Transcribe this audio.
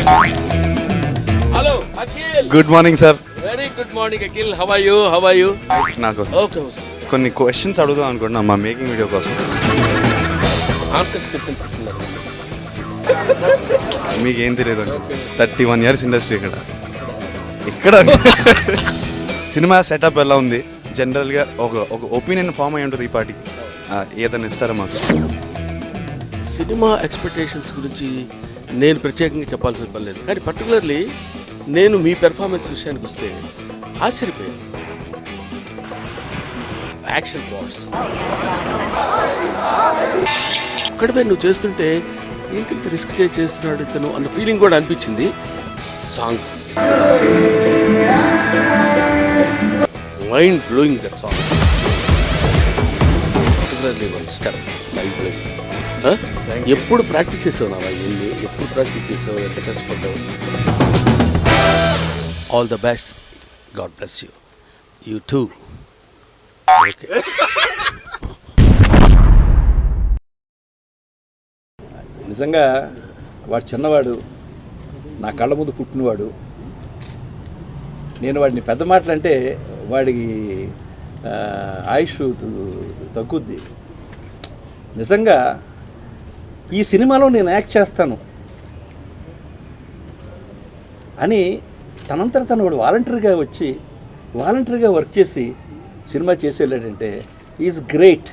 Hello Akhil. Good morning sir. Very good morning Akhil. How are you? How are you? నాకు okay కొన్ని questions అడుగుదాం అనుకుంటున్నా మా మేకింగ్ వీడియో కోసం. ఆన్సర్స్ తెలిసిన పర్సన్. మీకు ఏం తెలియదు 31 years ఇండస్ట్రీ ఇక్కడ సినిమా సెటప్ ఎలా ఉంది జనరల్గా ఒక ఒపీనియన్ ఫామ్ అయి ఉంటుంది ఈ పార్టీకి, ఏదైనా ఇస్తారా మాకు? సినిమా ఎక్స్పెక్టేషన్స్ గురించి నేను ప్రత్యేకంగా చెప్పాల్సిన పని లేదు, కానీ పర్టికులర్లీ నేను మీ పెర్ఫార్మెన్స్ విషయానికి వస్తే ఆశ్చర్యపోయాను. యాక్షన్ బాక్స్ ఒక్కడిపై నువ్వు చేస్తుంటే ఏంటి రిస్క్ చేస్తున్నాడు ఇతను అన్న ఫీలింగ్ కూడా అనిపించింది. Song mind blowing, that song step mind blowing. ఎప్పుడు ప్రాక్టీస్ చేసావు నా ఎన్ని ఎప్పుడు ప్రాక్టీస్ చేసావు, ఎంత కష్టపడ్డావు? All the best, god bless you. You too. Okay. నిజంగా వాడు చిన్నవాడు, నా కళ్ళ ముందు పుట్టినవాడు. నేను వాడిని పెద్ద మాటలంటే వాడికి ఆయుష్ తగ్గుద్ది. నిజంగా ఈ సినిమాలో నేను యాక్ట్ చేస్తాను అని తనంతట తను వాడు వాలంటరీగా వచ్చి వాలంటరీగా వర్క్ చేసి సినిమా చేసేళ్ళాడంటే ఈజ్ గ్రేట్.